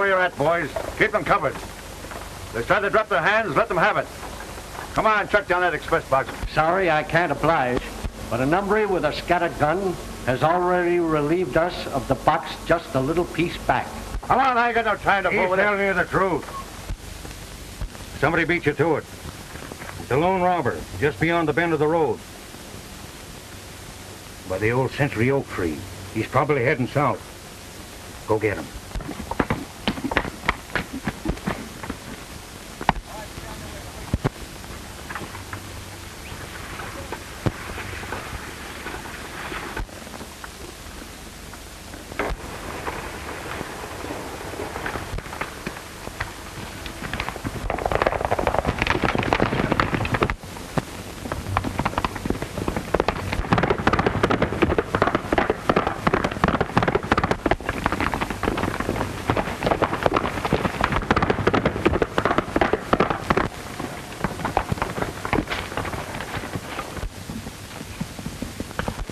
where you're at, boys. Keep them covered. They try to drop their hands, let them have it. Come on, chuck down that express box. Sorry, I can't oblige, but a number with a scattered gun has already relieved us of the box just a little piece back. Come on, I ain't got no time to fool with it. He's telling you the truth. Somebody beat you to it. It's a lone robber, just beyond the bend of the road. By the old Century Oak tree. He's probably heading south. Go get him.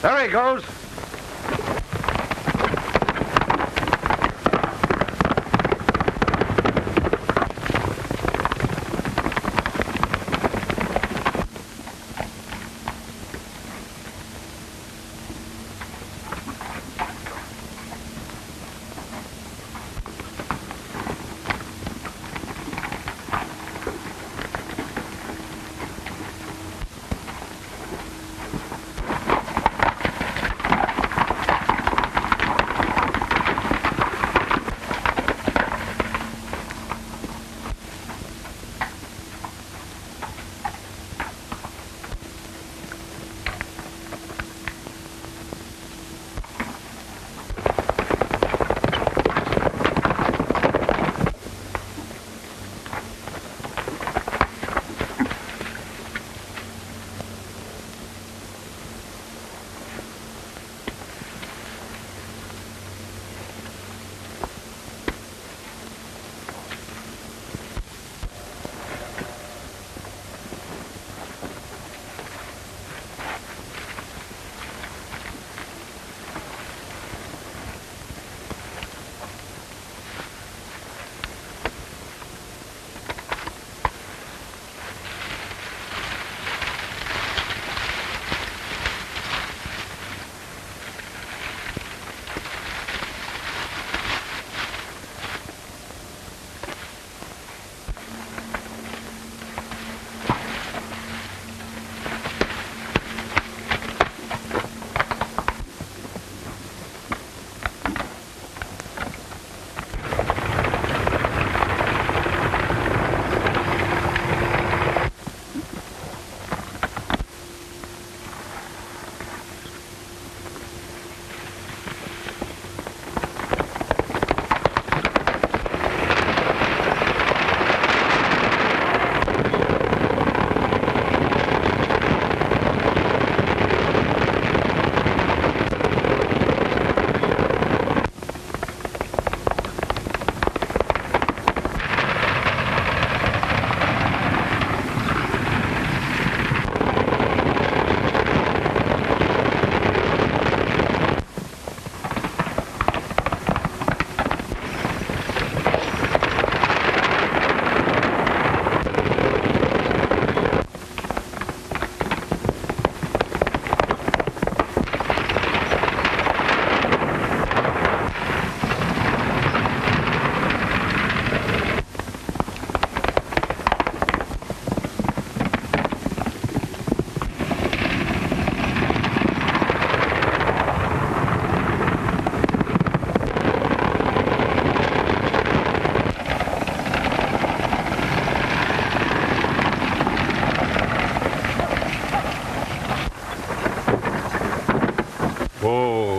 There he goes.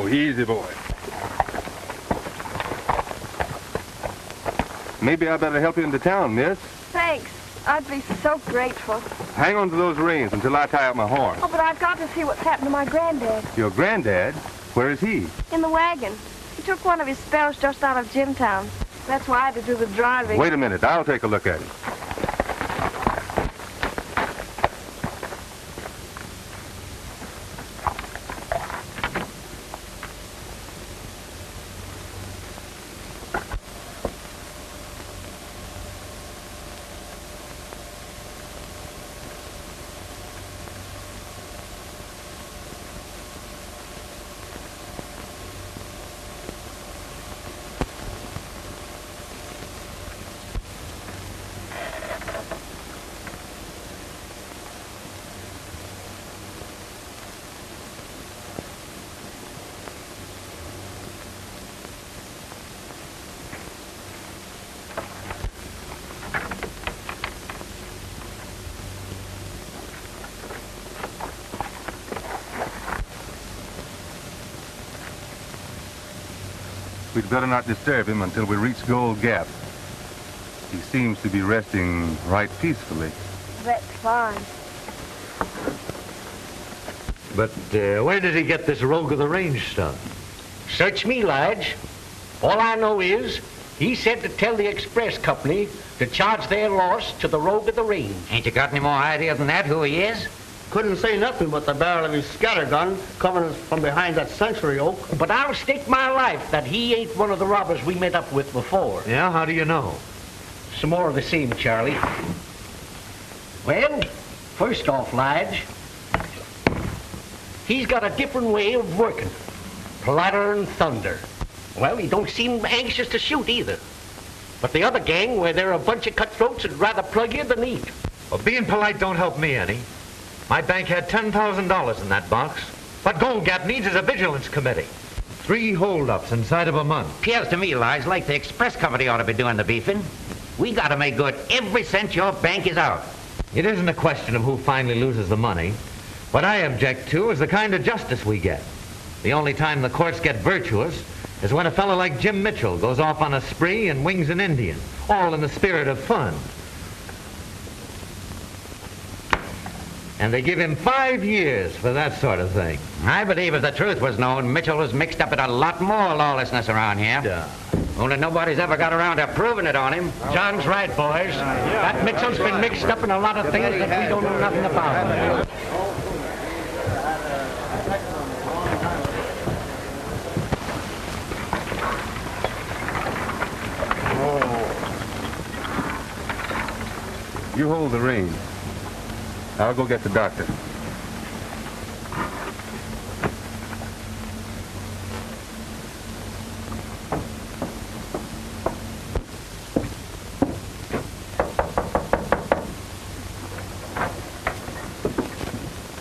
Easy, boy. Maybe I better help you into town, miss. Thanks. I'd be so grateful. Hang on to those reins until I tie up my horse. Oh, but I've got to see what's happened to my granddad. Your granddad? Where is he? In the wagon. He took one of his spells just out of Jimtown. That's why I had to do the driving. Wait a minute. I'll take a look at him. We'd better not disturb him until we reach Gold Gap. He seems to be resting right peacefully. That's fine. But where did he get this rogue of the range stuff? Search me, Lige. All I know is he said to tell the express company to charge their loss to the rogue of the range. Ain't you got any more idea than that who he is? Couldn't say nothing but the barrel of his scattergun coming from behind that century oak. But I'll stake my life that he ain't one of the robbers we met up with before. Yeah, how do you know? Some more of the same, Charlie. Well, first off, Lige, he's got a different way of working. Platter and thunder. Well, he don't seem anxious to shoot either. But the other gang, where they're a bunch of cutthroats, would rather plug you than eat. Well, being polite don't help me any. My bank had $10,000 in that box. What Gold Gap needs is a vigilance committee. 3 holdups inside of a month. Appears to me, Lige, like the express company ought to be doing the beefing. We got to make good every cent your bank is out. It isn't a question of who finally loses the money. What I object to is the kind of justice we get. The only time the courts get virtuous is when a fellow like Jim Mitchell goes off on a spree and wings an Indian, all in the spirit of fun. And they give him 5 years for that sort of thing. I believe if the truth was known, Mitchell was mixed up in a lot more lawlessness around here. Yeah. Only nobody's ever got around to proving it on him. John's right, boys. That Mitchell's been mixed up in a lot of things that we don't know nothing about. You hold the reins. I'll go get the doctor.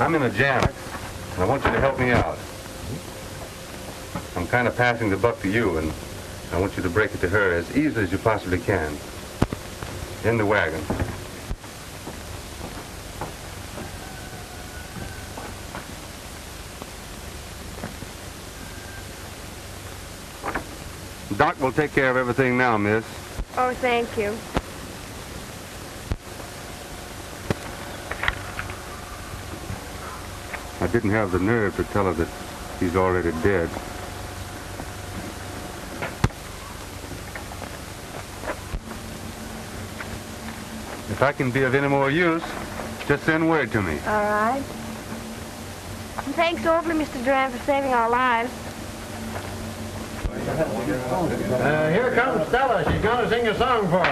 I'm in a jam, and I want you to help me out. I'm kind of passing the buck to you, and I want you to break it to her as easily as you possibly can. In the wagon. Doc will take care of everything now, miss. Oh, thank you. I didn't have the nerve to tell her that he's already dead. If I can be of any more use, just send word to me. All right. And thanks awfully, Mr. Doran, for saving our lives. Here comes Stella. She's going to sing a song for us.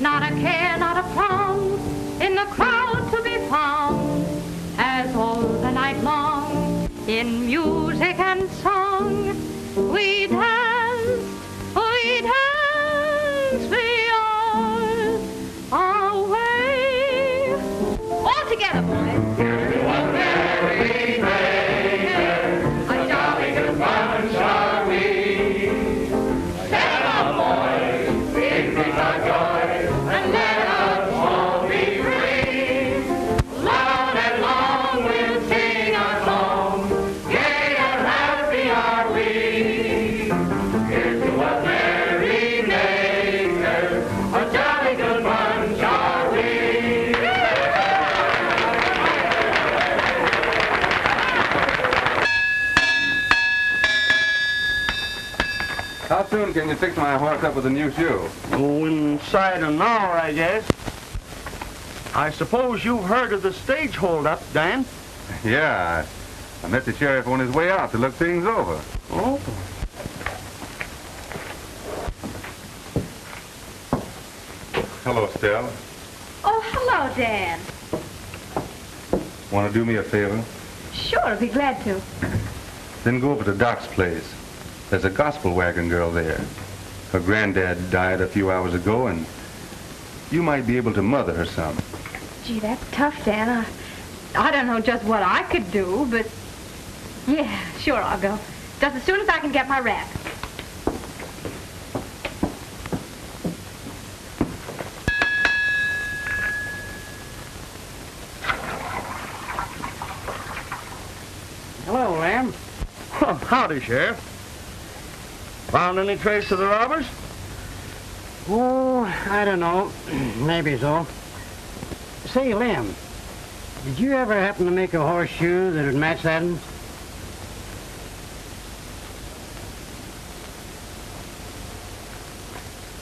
Not a care, not a frown, in the crowd to be found, as all the night long, in music and song, we dance the hours away. All together, boys. How soon can you fix my horse up with a new shoe? Oh, inside an hour, I guess. I suppose you've heard of the stage holdup, Dan? Yeah, I met the sheriff on his way out to look things over. Oh. Hello, Stella. Oh, hello, Dan. Want to do me a favor? Sure, I'd be glad to. Then go over to Doc's place. There's a gospel wagon girl there. Her granddad died a few hours ago, and you might be able to mother her some. Gee, that's tough, Dan. I don't know just what I could do, but yeah, sure, I'll go. Just as soon as I can get my wrap. Howdy, Sheriff. Found any trace of the robbers? Oh, I don't know. Maybe so. Say, Lem, did you ever happen to make a horseshoe that would match that one?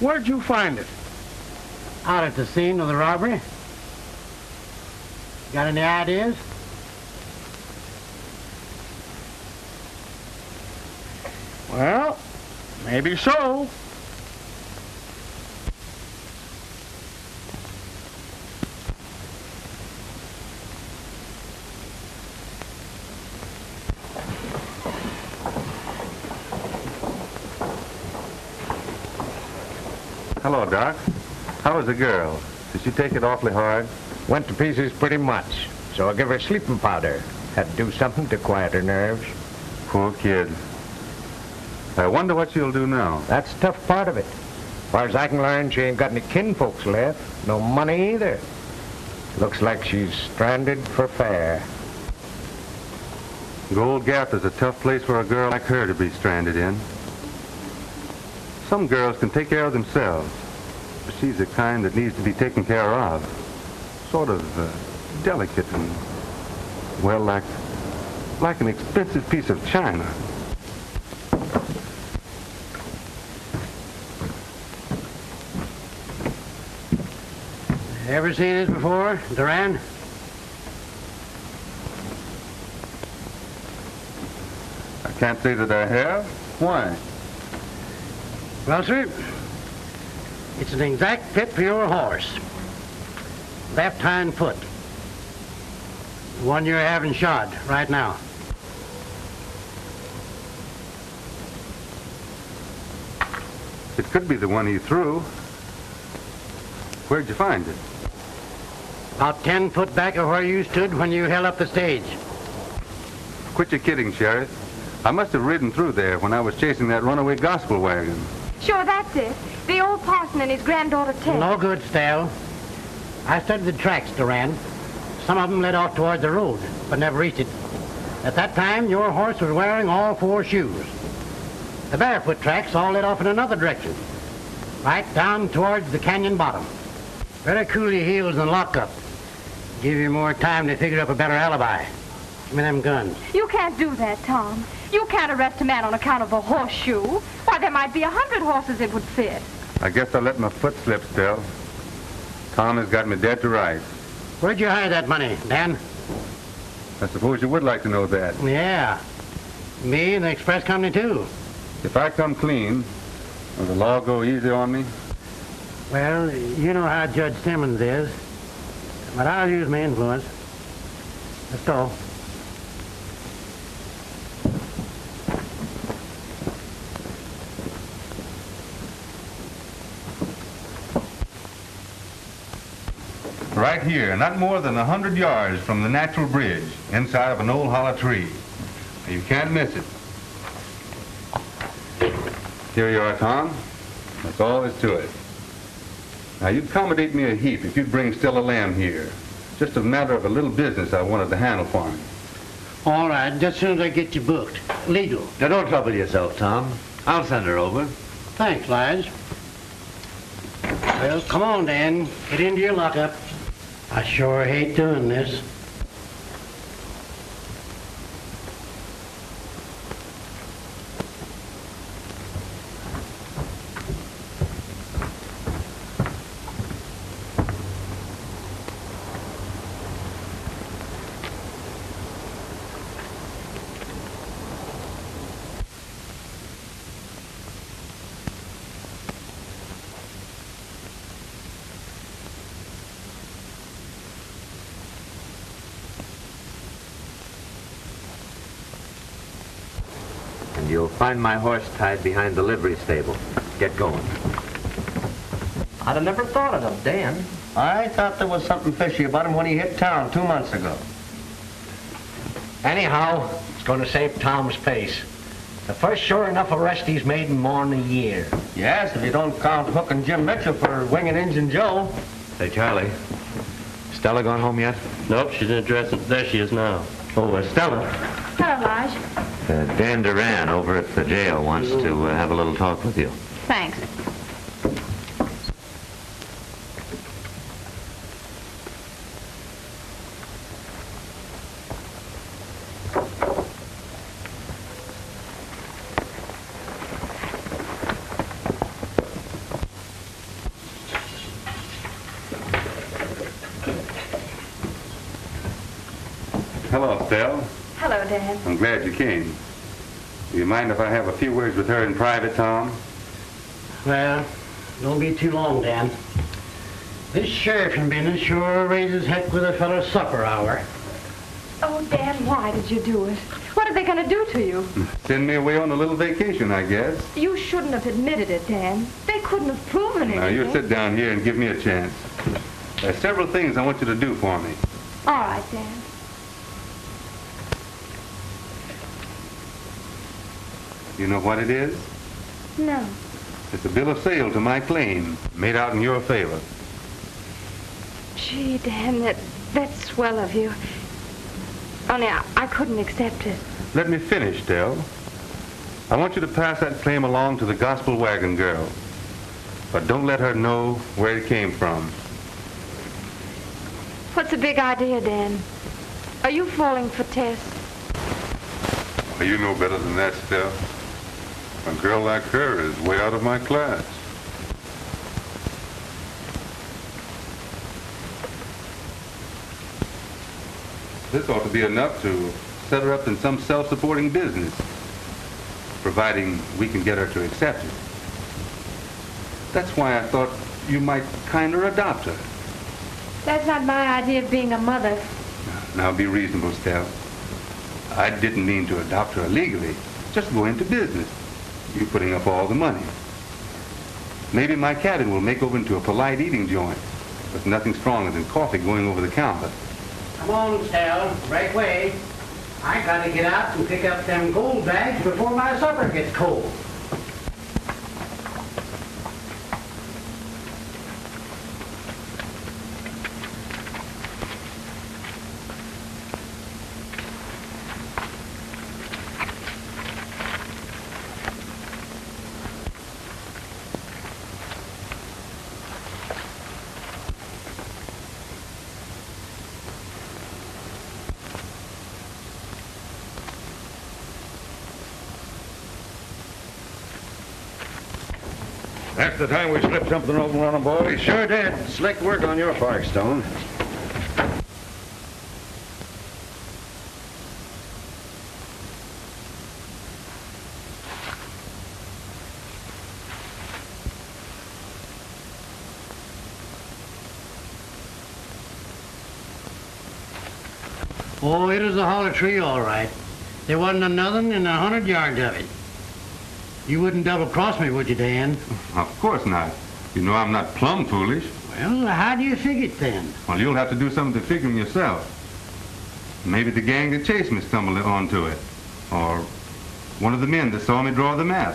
Where'd you find it? Out at the scene of the robbery. Got any ideas? Well, maybe so. Hello, Doc. How was the girl? Did she take it awfully hard? Went to pieces pretty much, so I give her sleeping powder. Had to do something to quiet her nerves. Poor kid. I wonder what she'll do now. That's the tough part of it. As far as I can learn, she ain't got any kinfolks left. No money either. Looks like she's stranded for fair. Gold Gap is a tough place for a girl like her to be stranded in. Some girls can take care of themselves, but she's the kind that needs to be taken care of. Sort of delicate and, well, like an expensive piece of china. Ever seen this before, Doran? I can't say that I have. Why? Well, sir, it's an exact fit for your horse. Left hind foot. The one you're having shod right now. It could be the one he threw. Where'd you find it? About 10 foot back of where you stood when you held up the stage. Quit your kidding, Sheriff. I must have ridden through there when I was chasing that runaway gospel wagon. Sure, that's it. The old parson and his granddaughter, Ted. No good, Stell. I studied the tracks, Doran. Some of them led off toward the road, but never reached it. At that time, your horse was wearing all 4 shoes. The barefoot tracks all led off in another direction, right down towards the canyon bottom. Better cool your heels and lock up. Give you more time to figure up a better alibi. Give me them guns. You can't do that, Tom. You can't arrest a man on account of a horseshoe. Why, there might be 100 horses it would fit. I guess I let my foot slip, Stell. Tom has got me dead to rights. Where'd you hide that money, Dan? I suppose you would like to know that. Yeah. Me and the express company, too. If I come clean, will the law go easy on me? Well, you know how Judge Simmons is. But I'll use my influence. Let's go. Right here, not more than 100 yards from the natural bridge, inside of an old hollow tree. You can't miss it. Here you are, Tom. That's all there's to it. Now, you'd accommodate me a heap if you'd bring Stella Lamb here. Just a matter of a little business I wanted to handle for him. All right, just as soon as I get you booked. Legal. Now, don't trouble yourself, Tom. I'll send her over. Thanks, Lige. Well, come on, Dan. Get into your lockup. I sure hate doing this. And you'll find my horse tied behind the livery stable. Get going. I'd have never thought of Dan. I thought there was something fishy about him when he hit town 2 months ago. Anyhow, it's going to save Tom's face. The first sure enough arrest he's made in more than a year. Yes, if you don't count hooking Jim Mitchell for winging Injun Joe. Hey, Charlie. Stella gone home yet? Nope, she's in a dress. There she is now. Oh, Stella. Hello, Lige. Dan Doran over at the jail wants to have a little talk with you. Thanks. Hello, Stell. Hello, Dan. I'm glad you came. Do you mind if I have a few words with her in private, Tom? Well, don't be too long, Dan. This sheriffing business sure raises heck with a fellow's supper hour. Oh, Dan, why did you do it? What are they going to do to you? Send me away on a little vacation, I guess. You shouldn't have admitted it, Dan. They couldn't have proven anything. Now, you sit down here and give me a chance. There's several things I want you to do for me. All right, Dan. You know what it is? No. It's a bill of sale to my claim, made out in your favor. Gee, Dan, that's swell of you. Only I couldn't accept it. Let me finish, Dell. I want you to pass that claim along to the gospel wagon girl. But don't let her know where it came from. What's the big idea, Dan? Are you falling for Tess? Well, you know better than that, Stell. A girl like her is way out of my class. This ought to be enough to set her up in some self-supporting business, providing we can get her to accept it. That's why I thought you might kind of adopt her. That's not my idea of being a mother. Now be reasonable, Stell. I didn't mean to adopt her illegally. Just go into business. You putting up all the money. Maybe my cabin will make over into a polite eating joint, with nothing stronger than coffee going over the counter. Come on, Stell, break away. I gotta get out and pick up them gold bags before my supper gets cold. That's the time we slipped something open on them, boys. We sure did. Slick work on your part, Stone. Oh, it was a hollow tree, all right. There wasn't nothing in 100 yards of it. You wouldn't double-cross me, would you, Dan? Of course not. You know I'm not plumb foolish. Well, how do you figure it, then? Well, you'll have to do something to figure 'em yourself. Maybe the gang that chased me stumbled onto it. Or one of the men that saw me draw the map.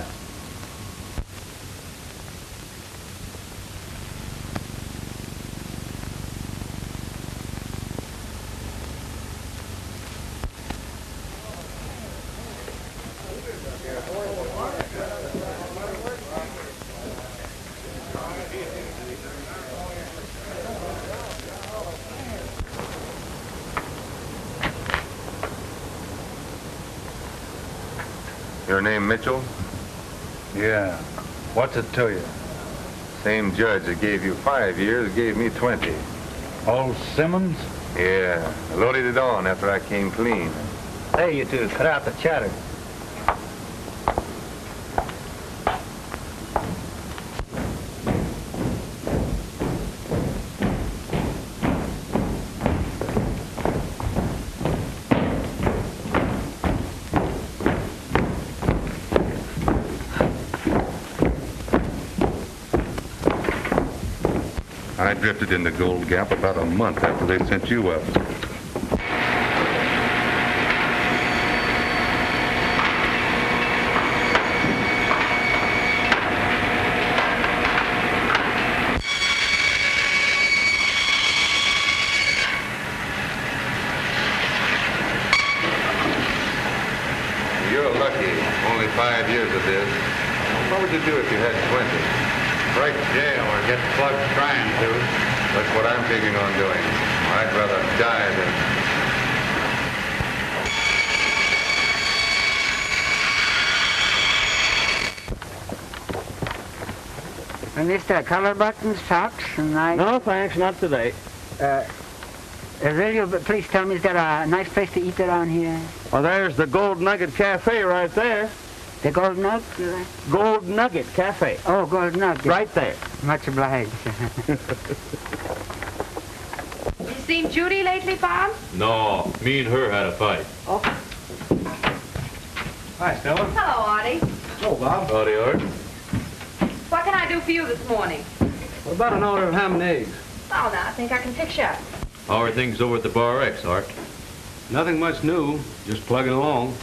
Your name Mitchell? Yeah. What's it to you? Same judge that gave you 5 years gave me 20. Old Simmons? Yeah, I loaded it on after I came clean. Hey, you two, cut out the chatter. I drifted into Gold Gap about a month after they sent you up. You're too if you had 20. Break jail or get plugged trying to. That's what I'm thinking on doing. I'd rather die than... Mr. Collar buttons, socks, and knives? No, thanks, not today. Will you please tell me, is there a nice place to eat around here? Well, there's the Gold Nugget Cafe right there. The Gold Nugget? Gold Nugget Cafe. Oh, Gold Nugget. Right there. Much obliged. You seen Judy lately, Bob? No, me and her had a fight. Oh. Hi, Stella. Hello, Artie. Hello, Bob. Howdy, Art. What can I do for you this morning? What about an order of ham and eggs? Oh, now, I think I can fix you up. How are things over at the Bar X, Art? Nothing much new, just plugging along.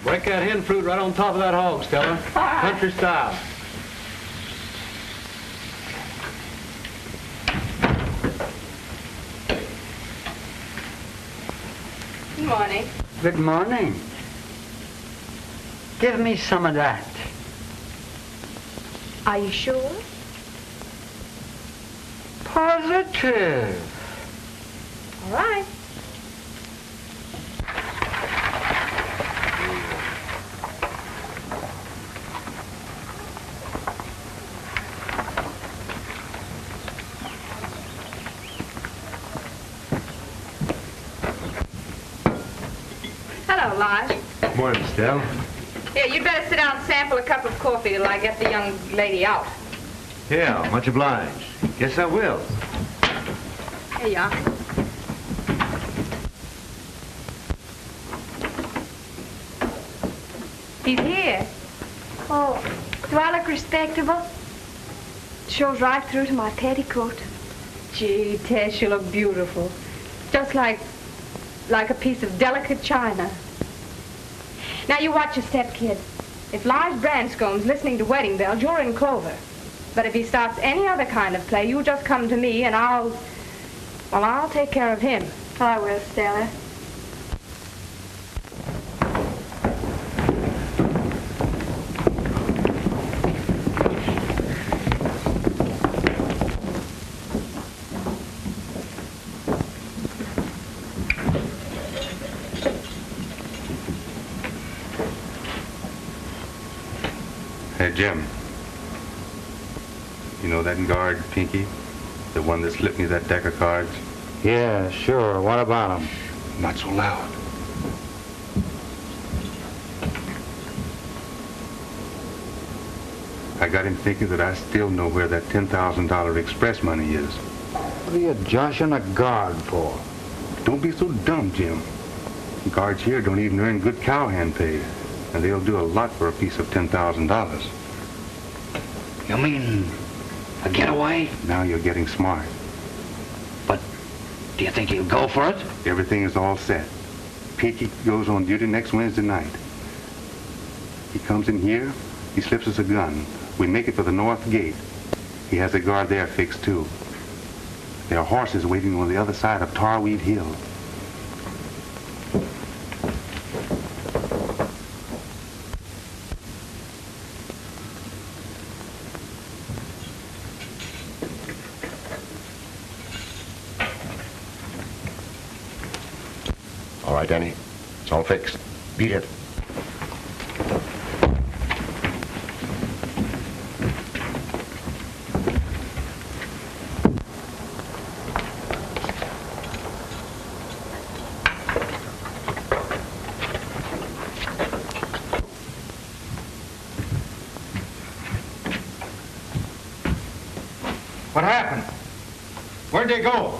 Break that hen fruit right on top of that hog, Stella. Country style. Good morning. Good morning. Give me some of that. Are you sure? Positive. All right. Hello, Lige. Morning, Stella. Here, you'd better sit down and sample a cup of coffee till I get the young lady out. Yeah, much obliged. Guess I will. Here you are. He's here. Oh, do I look respectable? Shows right through to my petticoat. Gee, Tess, you look beautiful. Just like a piece of delicate china. Now you watch your step, kid. If Lige Branscome's listening to wedding bells, you're in clover. But if he starts any other kind of play, you just come to me and I'll take care of him. I will, Stella. Hey, Jim. You know that guard, Pinky? The one that slipped me that deck of cards? Yeah, sure. What about him? Not so loud. I got him thinking that I still know where that $10,000 express money is. What are you joshing a guard for? Don't be so dumb, Jim. Guards here don't even earn good cowhand pay, and they'll do a lot for a piece of $10,000. You mean a getaway? Now you're getting smart. But do you think he'll go for it? Everything is all set. Pinky goes on duty next Wednesday night. He comes in here, he slips us a gun. We make it for the north gate. He has a guard there fixed too. There are horses waiting on the other side of Tarweed Hill. All right, Danny. It's all fixed. Beat it. What happened? Where'd they go?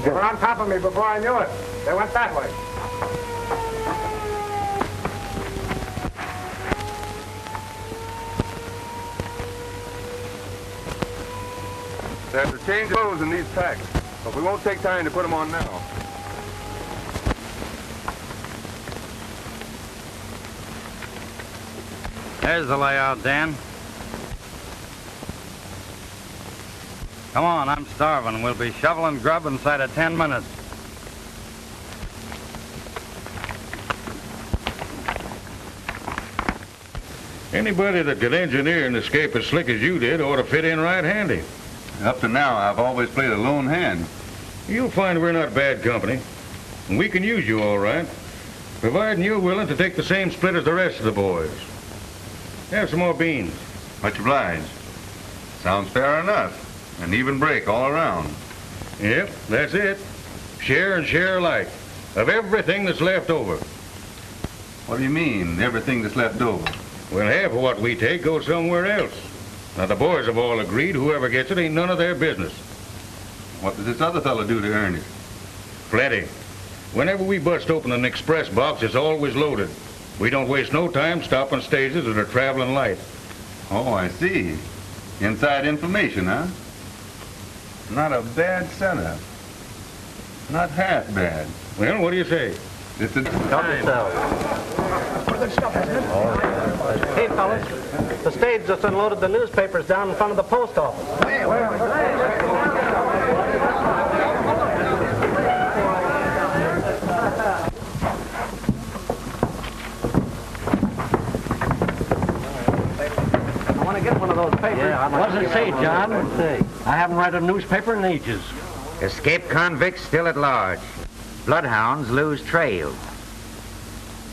They were on top of me before I knew it. They went that way. They have to change clothes in these packs, but we won't take time to put them on now. There's the layout, Dan. Come on, I'm starving. We'll be shoveling grub inside of 10 minutes. Anybody that could engineer an escape as slick as you did ought to fit in right handy. Up to now, I've always played a lone hand. You'll find we're not bad company, and we can use you all right, providing you're willing to take the same split as the rest of the boys. Have some more beans. Much obliged. Sounds fair enough. An even break all around. Yep, that's it. Share and share alike of everything that's left over. What do you mean, everything that's left over? Well, half of what we take goes somewhere else. Now, the boys have all agreed whoever gets it ain't none of their business. What does this other fellow do to earn it? Plenty. Whenever we bust open an express box, it's always loaded. We don't waste no time stopping stages that are traveling light. Oh, I see. Inside information, huh? Not a bad setup. Not half bad. Well, what do you say? It's a... Help yourself. Good stuff, isn't it? Hey, fellas, the stage just unloaded the newspapers down in front of the post office. I want to get one of those papers. Yeah, what does it say, John? I haven't read a newspaper in ages. Escaped convicts still at large. Bloodhounds lose trail.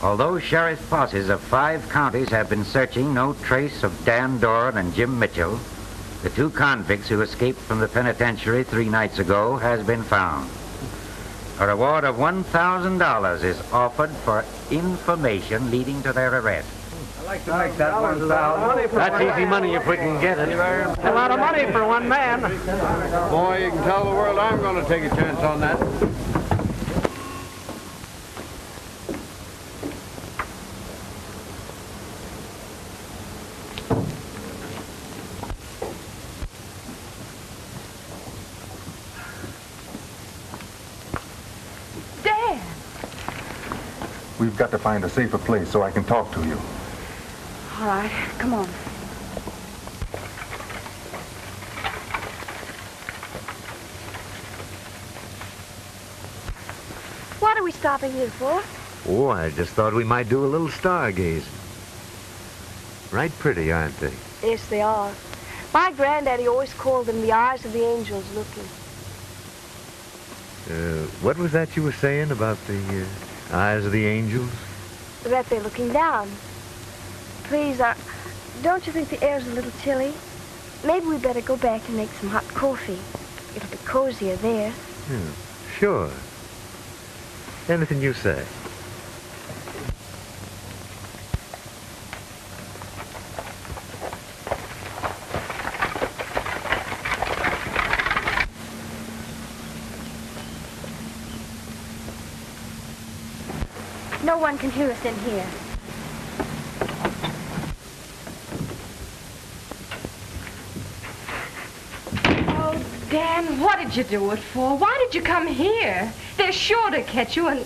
Although sheriff's posses of 5 counties have been searching no trace of Dan Doran and Jim Mitchell, the 2 convicts who escaped from the penitentiary 3 nights ago has been found. A reward of $1,000 is offered for information leading to their arrest. I like that $1,000. That's easy money if we can get it. A lot of money for one man. Boy, you can tell the world I'm going to take a chance on that. Dad! We've got to find a safer place so I can talk to you. All right, come on. What are we stopping here for? Oh, I just thought we might do a little stargazing. Right pretty, aren't they? Yes, they are. My granddaddy always called them the eyes of the angels looking. What was that you were saying about the eyes of the angels? That they're looking down. Please, don't you think the air's a little chilly? Maybe we better go back and make some hot coffee. It'll be cozier there. Yeah, sure. Anything you say. No one can hear us in here. Oh, Dan, what did you do it for? Why did you come here? They're sure to catch you and...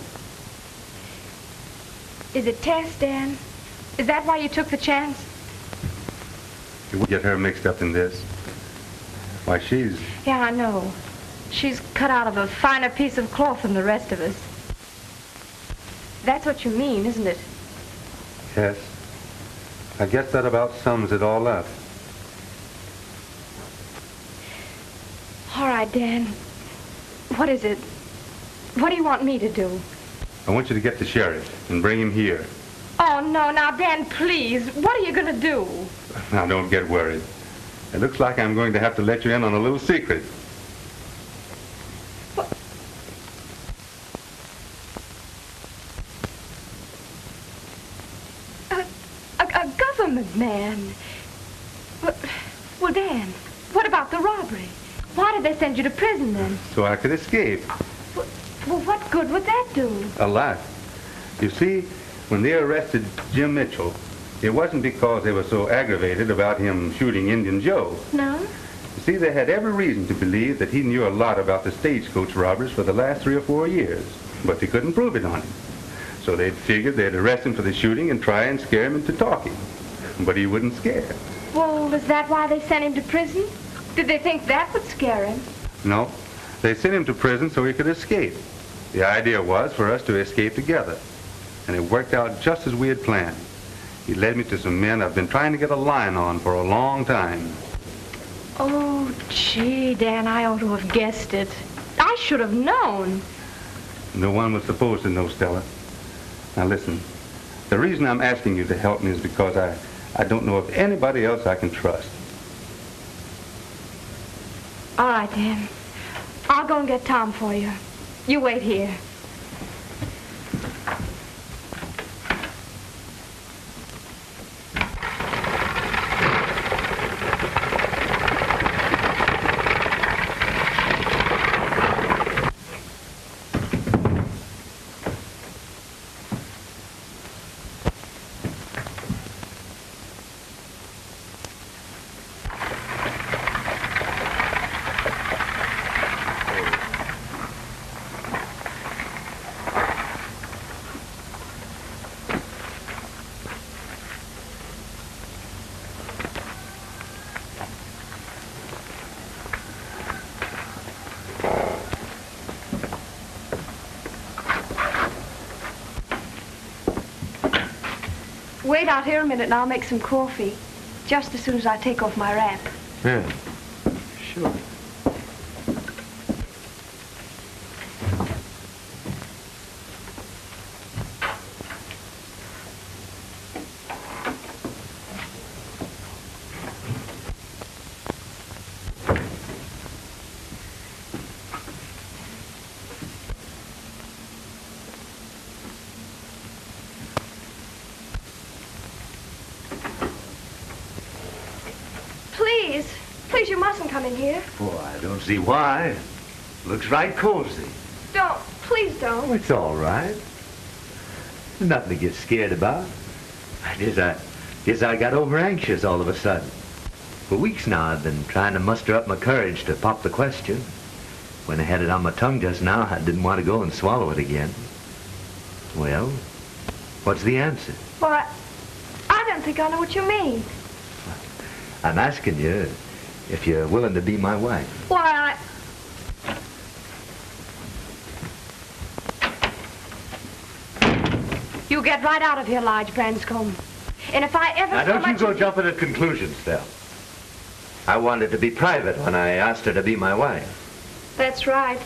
Is it Tess, Dan? Is that why you took the chance? You won't get her mixed up in this. Why, she's... Yeah, I know. She's cut out of a finer piece of cloth than the rest of us. That's what you mean, isn't it? Yes. I guess that about sums it all up. All right, Dan. What is it? What do you want me to do? I want you to get the sheriff and bring him here. Oh, no. Now, Dan, please. What are you going to do? Now, don't get worried. It looks like I'm going to have to let you in on a little secret. A government man. Well, Dan, what about the robbery? Why did they send you to prison then? So I could escape. Well, what good would that do? A lot. You see, when they arrested Jim Mitchell, it wasn't because they were so aggravated about him shooting Indian Joe. No? You see, they had every reason to believe that he knew a lot about the stagecoach robbers for the last 3 or 4 years, but they couldn't prove it on him. So they'd figured they'd arrest him for the shooting and try and scare him into talking. But he wouldn't scare. Well, is that why they sent him to prison? Did they think that would scare him? No. They sent him to prison so he could escape. The idea was for us to escape together. And it worked out just as we had planned. He led me to some men I've been trying to get a line on for a long time. Oh, gee, Dan, I ought to have guessed it. I should have known. No one was supposed to know, Stella. Now listen, the reason I'm asking you to help me is because I don't know of anybody else I can trust. All right, Dan. I'll go and get Tom for you. You wait here. Wait out here a minute and I'll make some coffee. Just as soon as I take off my wrap. Yeah, sure. Please, you mustn't come in here. Oh, I don't see why. Looks right cozy. Don't. Please don't. Oh, it's all right. There's nothing to get scared about. I guess I got over anxious all of a sudden. For weeks now I've been trying to muster up my courage to pop the question. When I had it on my tongue just now, I didn't want to go and swallow it again. Well, what's the answer? Well, I don't think I know what you mean. I'm asking you if you're willing to be my wife. Why, You get right out of here, Lige Branscombe. And if I ever... Now, don't you go jumping at conclusions, Stell. I wanted to be private when I asked her to be my wife. That's right.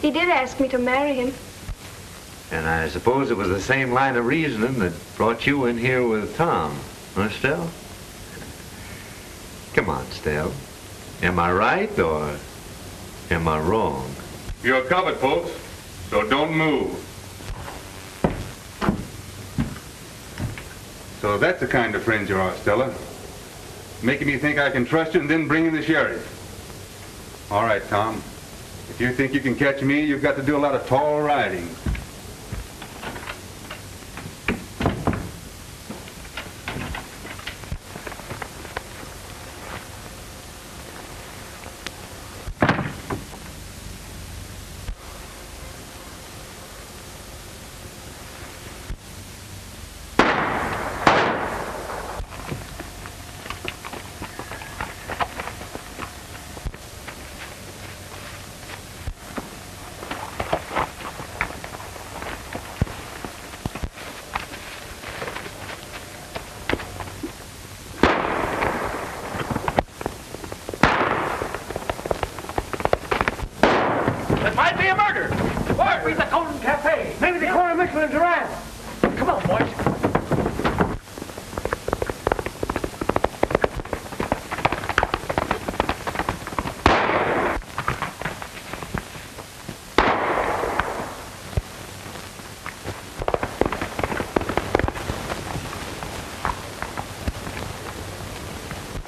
He did ask me to marry him. And I suppose it was the same line of reasoning that brought you in here with Tom, huh, Stell? Come on, Stell. Am I right or am I wrong? You're covered, folks, so don't move. So that's the kind of friend you are, Stella. Making me think I can trust you and then bringing the sheriff. All right, Tom. If you think you can catch me, you've got to do a lot of tall riding. It might be a murder. Might be the Golden Cafe. Maybe the corner Mitchell and Doran. Come on, boys.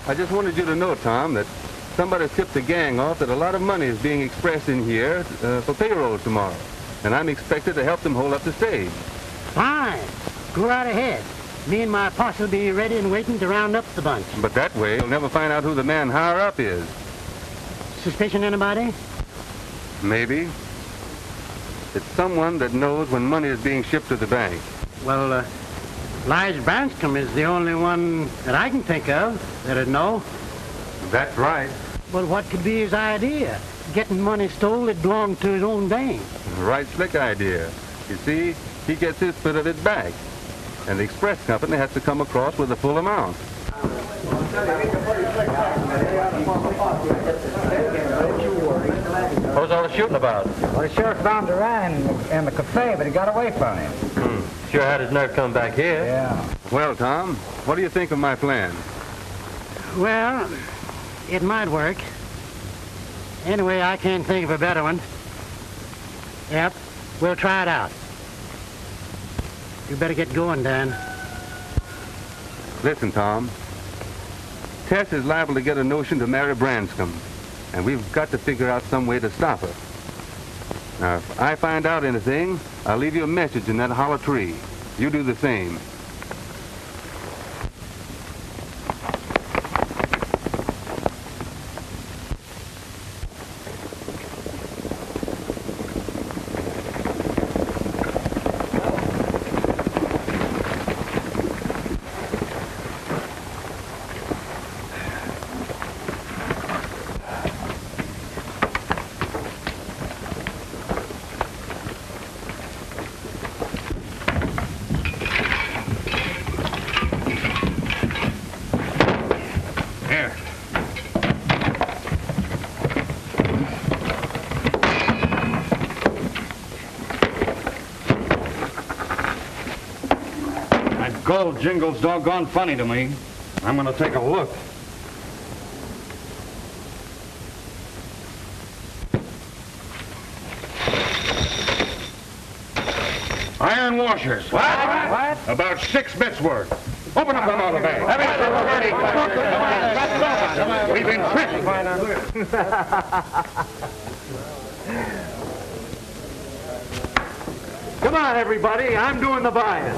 I just wanted you to know, Tom, that somebody tipped the gang off that a lot of money is being expressed in here for payroll tomorrow. And I'm expected to help them hold up the stage. Fine. Go right ahead. Me and my posse will be ready and waiting to round up the bunch. But that way, you'll never find out who the man higher up is. Suspicion anybody? Maybe. It's someone that knows when money is being shipped to the bank. Well, Lige Branscombe is the only one that I can think of that'd know. That's right. Well, what could be his idea? Getting money stole that belonged to his own bank. Right slick idea. You see, he gets his bit of it back. And the express company has to come across with the full amount. What's all the shooting about? Well, the sheriff found Doran in the cafe, but he got away from him. Sure had his nerve come back here. Yeah. Well, Tom, what do you think of my plan? Well, it might work. Anyway, I can't think of a better one. Yep, we'll try it out. You better get going, Dan. Listen, Tom. Tess is liable to get a notion to marry Branscombe, and we've got to figure out some way to stop her. Now, if I find out anything, I'll leave you a message in that hollow tree. You do the same. Gold jingle's doggone funny to me. I'm gonna take a look. Iron washers. What? About 6 bits worth. Open up them out of the bag. We've been tricked. Come on, everybody. I'm doing the buying.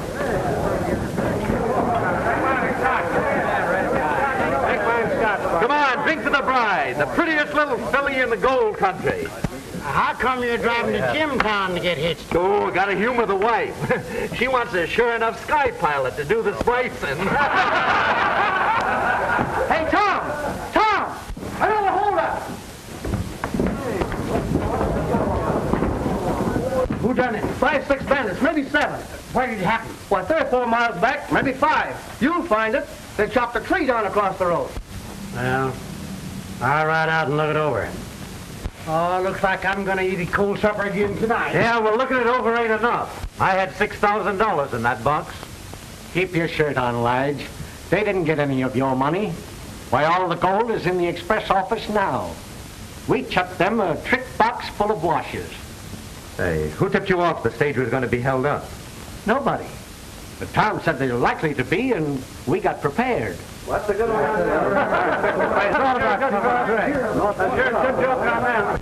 Come on, drink to the bride, the prettiest little filly in the gold country. How come you're driving to Jimtown to get hitched? Oh, gotta humor the wife. She wants a sure enough sky pilot to do the splicing. Hey, Tom! Tom! Another holdup! Who done it? 5, 6 bandits, maybe 7. Where did it happen? Why, 3 or 4 miles back, maybe 5. You'll find it. They chopped a tree down across the road. Well, I'll ride out and look it over. Oh, looks like I'm gonna eat a cold supper again tonight. Yeah, well, looking it over ain't enough. I had $6,000 in that box. Keep your shirt on, Lige. They didn't get any of your money. Why, all the gold is in the express office now. We chucked them a trick box full of washers. Hey, who tipped you off the stage was going to be held up? Nobody. But Tom said they were likely to be, and we got prepared. What's the good one? I thought about it. Good joke on that.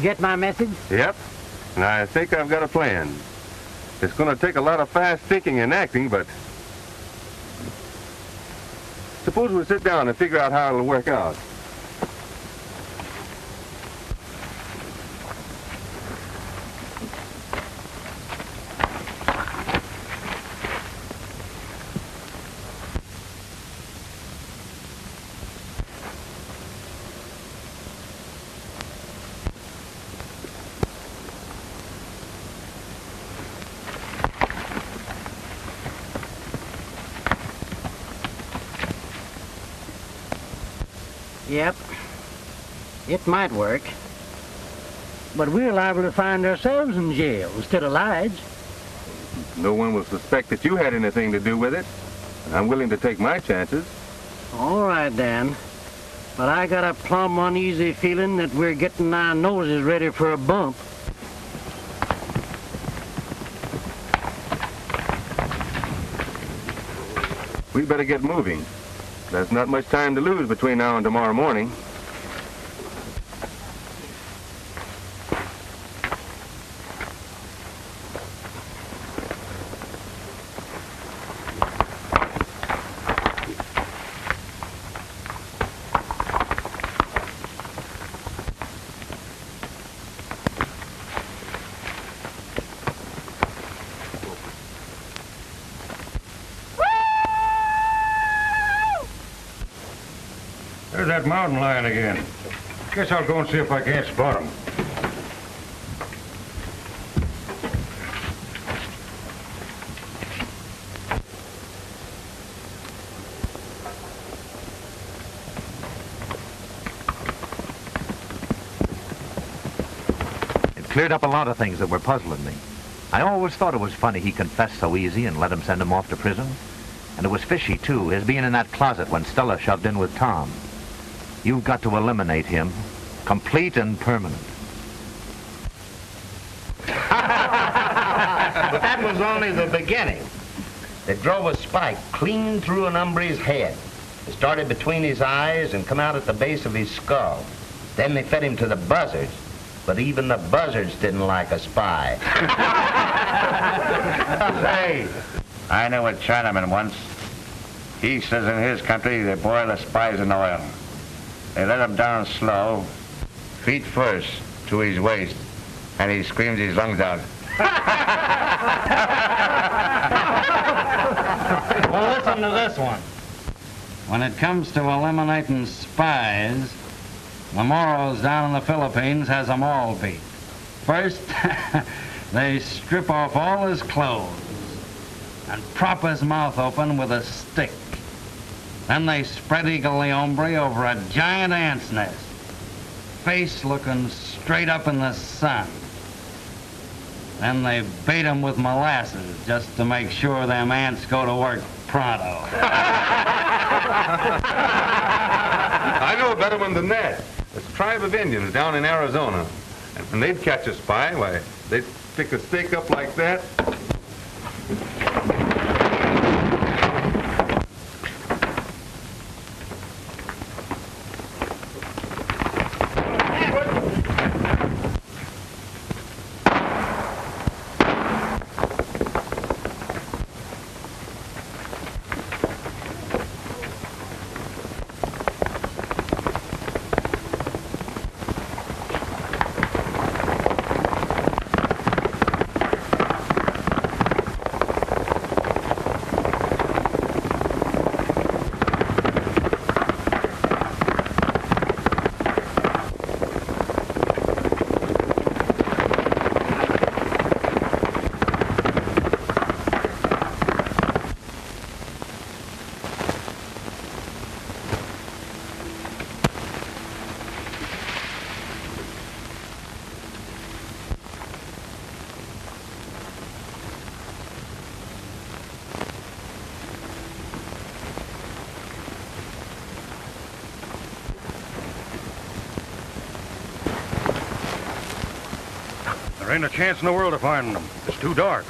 you get my message? Yep. And I think I've got a plan. It's going to take a lot of fast thinking and acting, but suppose we sit down and figure out how it'll work out. Yep. It might work. But we're liable to find ourselves in jail instead of Lige. No one will suspect that you had anything to do with it. And I'm willing to take my chances. All right, Dan. But I got a plumb uneasy feeling that we're getting our noses ready for a bump. We better get moving. There's not much time to lose between now and tomorrow morning. There's that mountain lion again. Guess I'll go and see if I can't spot him. It cleared up a lot of things that were puzzling me. I always thought it was funny he confessed so easy and let him send him off to prison. And it was fishy, too, his being in that closet when Stella shoved in with Tom. You've got to eliminate him, complete and permanent. But that was only the beginning. They drove a spike clean through an hombre's head. It started between his eyes and come out at the base of his skull. Then they fed him to the buzzards, but even the buzzards didn't like a spy. Say, I know a Chinaman once. He says in his country they boil the spies in oil. They let him down slow, feet first, to his waist, and he screams his lungs out. Well, listen to this one. When it comes to eliminating spies, the Moros down in the Philippines has them all beat. First, they strip off all his clothes and prop his mouth open with a stick. Then they spread eagle the hombre over a giant ant's nest, face looking straight up in the sun. Then they bait him with molasses just to make sure them ants go to work pronto. I know a better one than that. It's a tribe of Indians down in Arizona. And when they'd catch a spy, why, they'd pick a stake up like that. There ain't a chance in the world of finding them. It's too dark.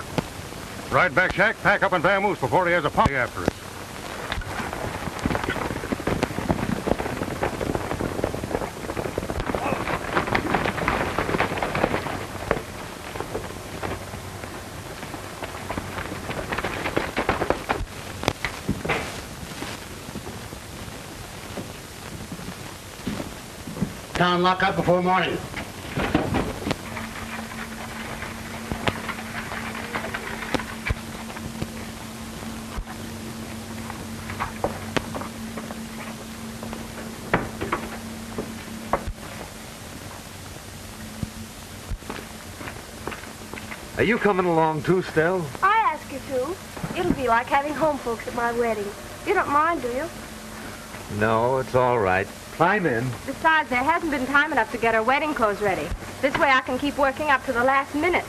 Ride back, Shack, pack up and vamoose before he has a posse after us. town lockup before morning. Are you coming along too, Stell? I ask you to. It'll be like having home folks at my wedding. You don't mind, do you? No, it's all right. Climb in. Besides, there hasn't been time enough to get her wedding clothes ready. This way I can keep working up to the last minute.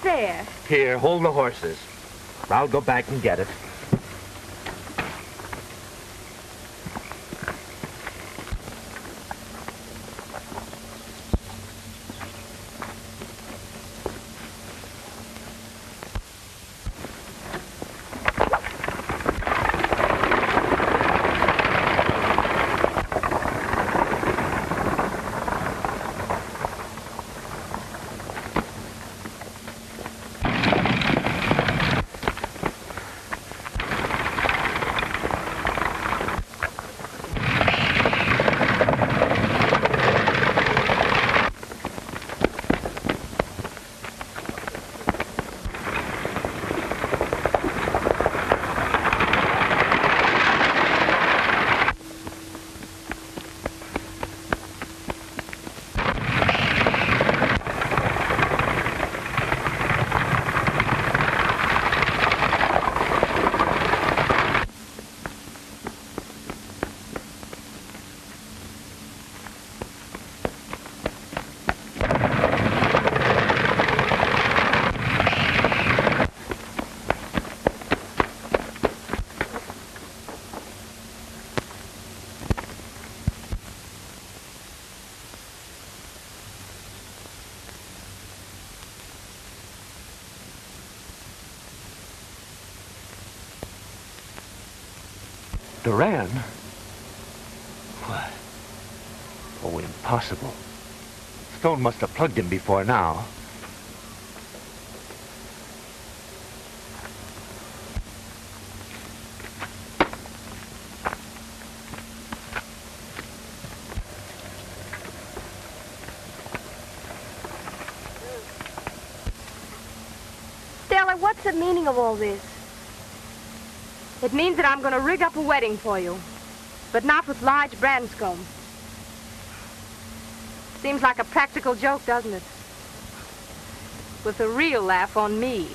There. Here, hold the horses. I'll go back and get it. Doran? What? Oh, impossible. Stone must have plugged him before now. Stella, what's the meaning of all this? It means that I'm going to rig up a wedding for you, but not with large Branscombe. Seems like a practical joke, doesn't it? With a real laugh on me.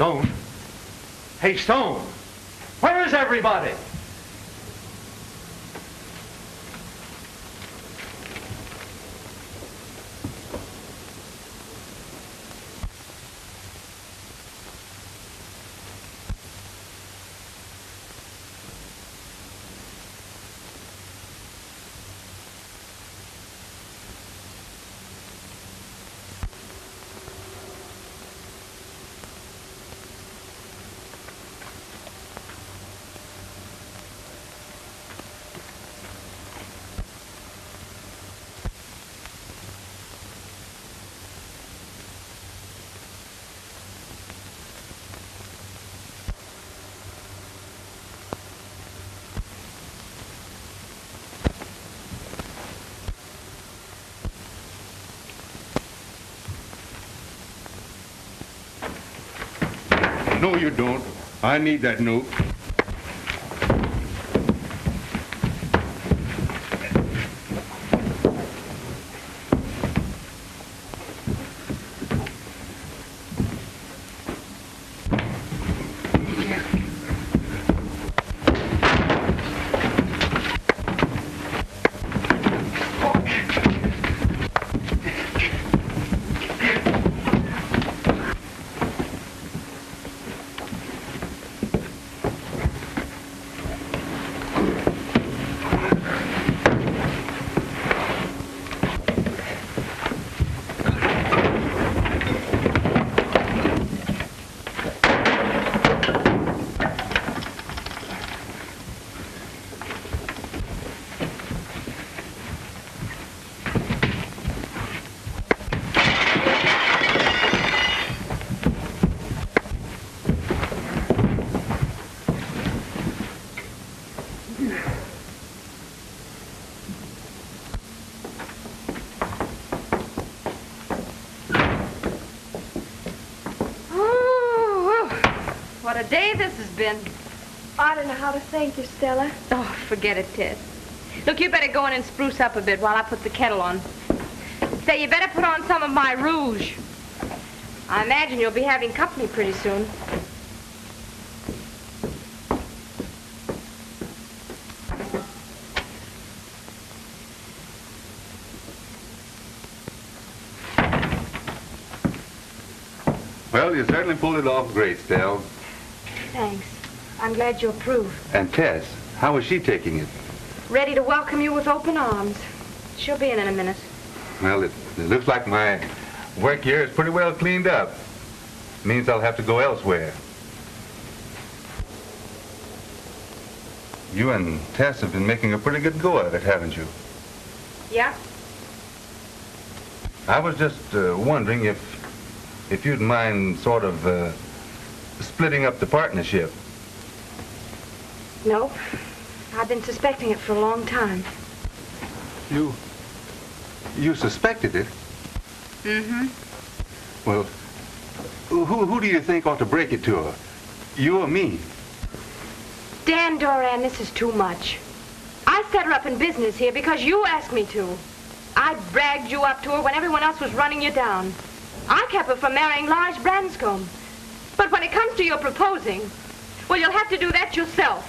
Stone? Hey, Stone! Where is everybody? No, you don't. I need that note. What a day this has been. I don't know how to thank you, Stella. Oh, forget it, Tess. Look, you better go in and spruce up a bit while I put the kettle on. Say, you better put on some of my rouge. I imagine you'll be having company pretty soon. Well, you certainly pulled it off great, Stell. Thanks. I'm glad you approve. And Tess, how is she taking it? Ready to welcome you with open arms. She'll be in a minute. Well, it looks like my work here is pretty well cleaned up. Means I'll have to go elsewhere. You and Tess have been making a pretty good go of it, haven't you? Yeah? I was just wondering if you'd mind sort of splitting up the partnership. No. I've been suspecting it for a long time. You suspected it? Mm-hmm. Well, who do you think ought to break it to her? You or me? Dan Doran, this is too much. I set her up in business here because you asked me to. I bragged you up to her when everyone else was running you down. I kept her from marrying Lars Branscombe. But when it comes to your proposing, well, you'll have to do that yourself.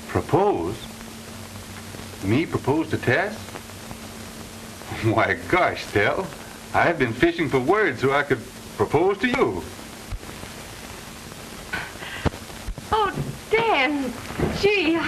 Propose? Me propose to Tess? Why, gosh, Stell, I've been fishing for words so I could propose to you. Oh, Dan, gee,